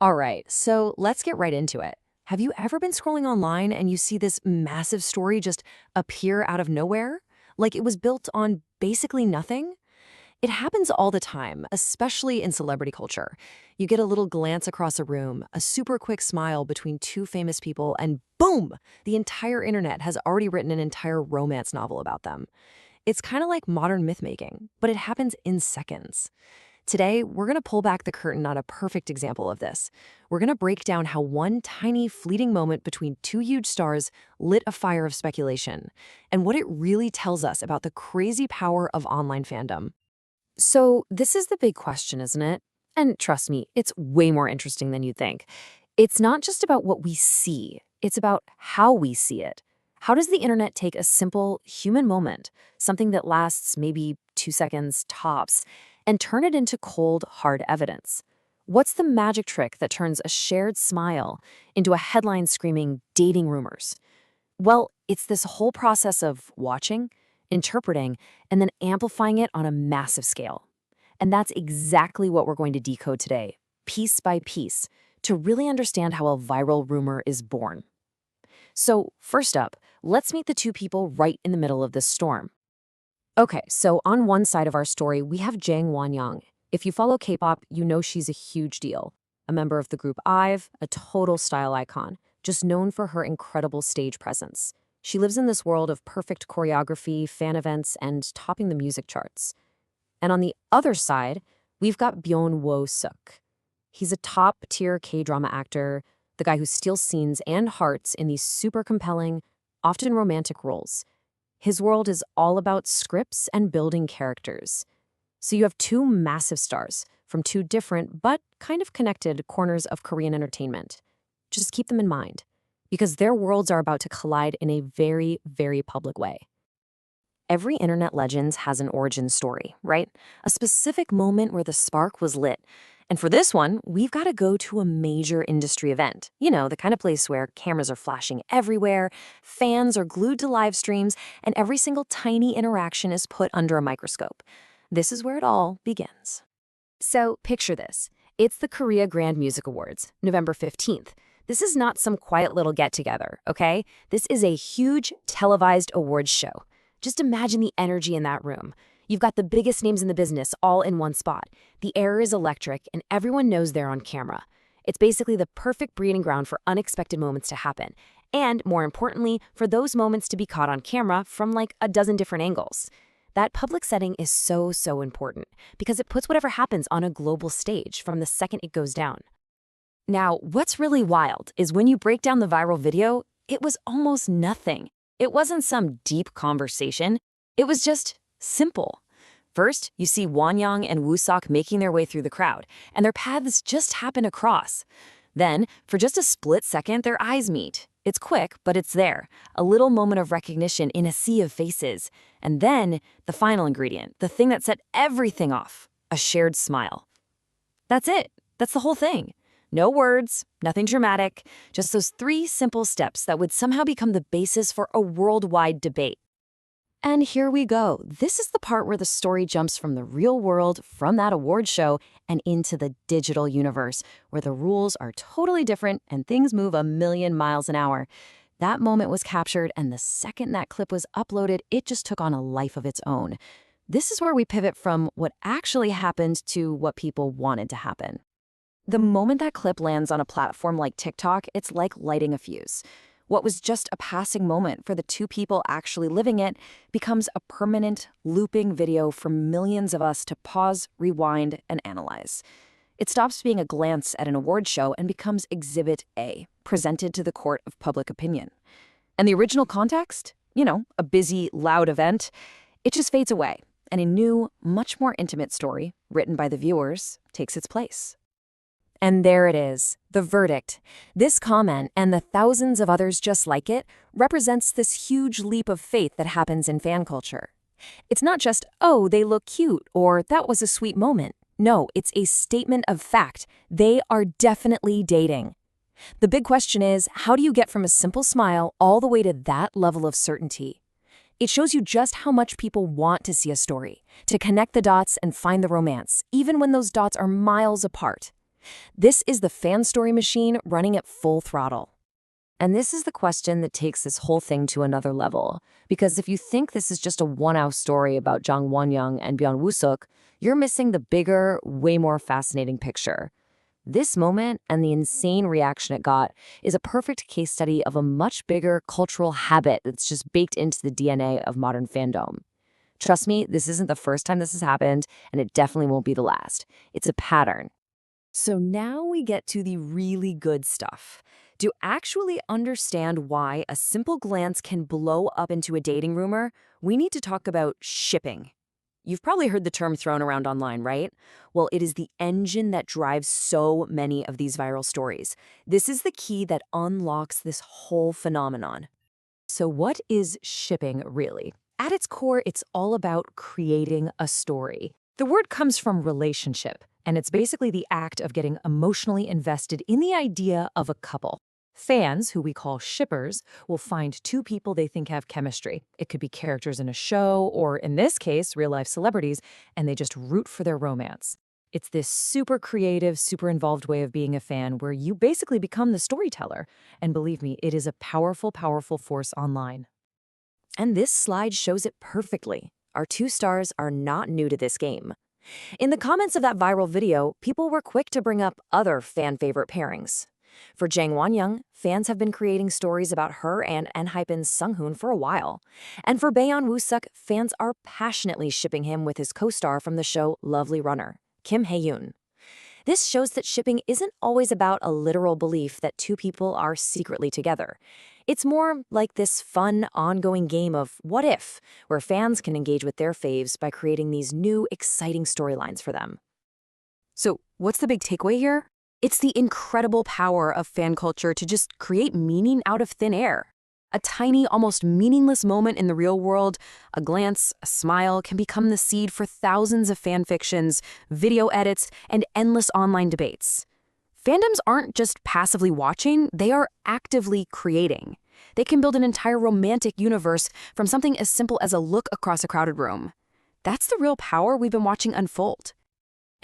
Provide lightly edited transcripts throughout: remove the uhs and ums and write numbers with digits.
All right, so let's get right into it. Have you ever been scrolling online and you see this massive story just appear out of nowhere? Like it was built on basically nothing? It happens all the time, especially in celebrity culture. You get a little glance across a room, a super quick smile between two famous people, and boom! The entire internet has already written an entire romance novel about them. It's kind of like modern myth-making, but it happens in seconds. Today, we're going to pull back the curtain on a perfect example of this. We're going to break down how one tiny, fleeting moment between two huge stars lit a fire of speculation, and what it really tells us about the crazy power of online fandom. So, this is the big question, isn't it? And trust me, it's way more interesting than you think. It's not just about what we see, it's about how we see it. How does the internet take a simple human moment, something that lasts maybe 2 seconds tops, and turn it into cold, hard evidence? What's the magic trick that turns a shared smile into a headline screaming dating rumors? Well, it's this whole process of watching, interpreting, and then amplifying it on a massive scale. And that's exactly what we're going to decode today, piece by piece, to really understand how a viral rumor is born. So, first up, let's meet the two people right in the middle of this storm. Okay, so on one side of our story, we have IVE Wonyoung. If you follow Kpop, you know she's a huge deal. A member of the group IVE, a total style icon, just known for her incredible stage presence. She lives in this world of perfect choreography, fan events, and topping the music charts. And on the other side, we've got Wo-suk. He's a top-tier K-drama actor, the guy who steals scenes and hearts in these super compelling, often romantic roles. His world is all about scripts and building characters. So you have two massive stars from two different but kind of connected corners of Korean entertainment. Just keep them in mind, because their worlds are about to collide in a very, very public way. Every internet legend has an origin story, right? A specific moment where the spark was lit. And for this one, we've got to go to a major industry event. You know, the kind of place where cameras are flashing everywhere, fans are glued to live streams, and every single tiny interaction is put under a microscope. This is where it all begins. So picture this. It's the Korea Grand Music Awards, November 15th. This is not some quiet little get-together, okay? This is a huge televised awards show. Just imagine the energy in that room. You've got the biggest names in the business all in one spot. The air is electric, and everyone knows they're on camera. It's basically the perfect breeding ground for unexpected moments to happen. And, more importantly, for those moments to be caught on camera from like a dozen different angles. That public setting is so important, because it puts whatever happens on a global stage from the second it goes down. Now, what's really wild is when you break down the viral video, it was almost nothing. It wasn't some deep conversation. It was just simple. First, you see Wonyoung and Woo-suk making their way through the crowd, and their paths just happen to cross. Then, for just a split second, their eyes meet. It's quick, but it's there. A little moment of recognition in a sea of faces. And then, the final ingredient, the thing that set everything off, a shared smile. That's it. That's the whole thing. No words, nothing dramatic, just those three simple steps that would somehow become the basis for a worldwide debate. And here we go. This is the part where the story jumps from the real world, from that award show, and into the digital universe, where the rules are totally different and things move a million miles an hour. That moment was captured, and the second that clip was uploaded, it just took on a life of its own. This is where we pivot from what actually happened to what people wanted to happen. The moment that clip lands on a platform like TikTok, it's like lighting a fuse. What was just a passing moment for the two people actually living it becomes a permanent, looping video for millions of us to pause, rewind, and analyze. It stops being a glance at an award show and becomes Exhibit A, presented to the court of public opinion. And the original context? You know, a busy, loud event. It just fades away, and a new, much more intimate story, written by the viewers, takes its place. And there it is, the verdict. This comment, and the thousands of others just like it, represents this huge leap of faith that happens in fan culture. It's not just, oh, they look cute, or that was a sweet moment. No, it's a statement of fact. They are definitely dating. The big question is, how do you get from a simple smile all the way to that level of certainty? It shows you just how much people want to see a story, to connect the dots and find the romance, even when those dots are miles apart. This is the fan story machine running at full throttle. And this is the question that takes this whole thing to another level. Because if you think this is just a one-hour story about Jang Wonyoung and Byung Woo-suk, you're missing the bigger, way more fascinating picture. This moment and the insane reaction it got is a perfect case study of a much bigger cultural habit that's just baked into the DNA of modern fandom. Trust me, this isn't the first time this has happened, and it definitely won't be the last. It's a pattern. So now we get to the really good stuff. To actually understand why a simple glance can blow up into a dating rumor, we need to talk about shipping. You've probably heard the term thrown around online, right? Well, it is the engine that drives so many of these viral stories. This is the key that unlocks this whole phenomenon. So what is shipping really? At its core, it's all about creating a story. The word comes from relationship, and it's basically the act of getting emotionally invested in the idea of a couple. Fans, who we call shippers, will find two people they think have chemistry. It could be characters in a show, or in this case, real-life celebrities, and they just root for their romance. It's this super creative, super involved way of being a fan where you basically become the storyteller. And believe me, it is a powerful, powerful force online. And this slide shows it perfectly. Our two stars are not new to this game. In the comments of that viral video, people were quick to bring up other fan-favorite pairings. For Jang Wonyoung, fans have been creating stories about her and ENHYPEN's Sunghoon for a while. And for Byung Woo-suk, fans are passionately shipping him with his co-star from the show Lovely Runner, Kim Hae-yoon. This shows that shipping isn't always about a literal belief that two people are secretly together. It's more like this fun, ongoing game of what if, where fans can engage with their faves by creating these new, exciting storylines for them. So, what's the big takeaway here? It's the incredible power of fan culture to just create meaning out of thin air. A tiny, almost meaningless moment in the real world, a glance, a smile, can become the seed for thousands of fan fictions, video edits, and endless online debates. Fandoms aren't just passively watching, they are actively creating. They can build an entire romantic universe from something as simple as a look across a crowded room. That's the real power we've been watching unfold.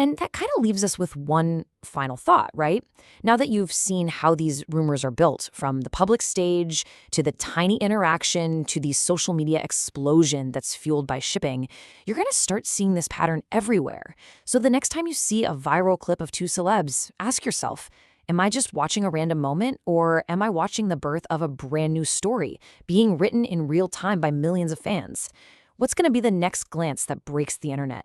And that kind of leaves us with one final thought, right? Now that you've seen how these rumors are built, from the public stage to the tiny interaction to the social media explosion that's fueled by shipping, you're going to start seeing this pattern everywhere. So the next time you see a viral clip of two celebs, ask yourself, am I just watching a random moment, or am I watching the birth of a brand new story being written in real time by millions of fans? What's going to be the next glance that breaks the internet?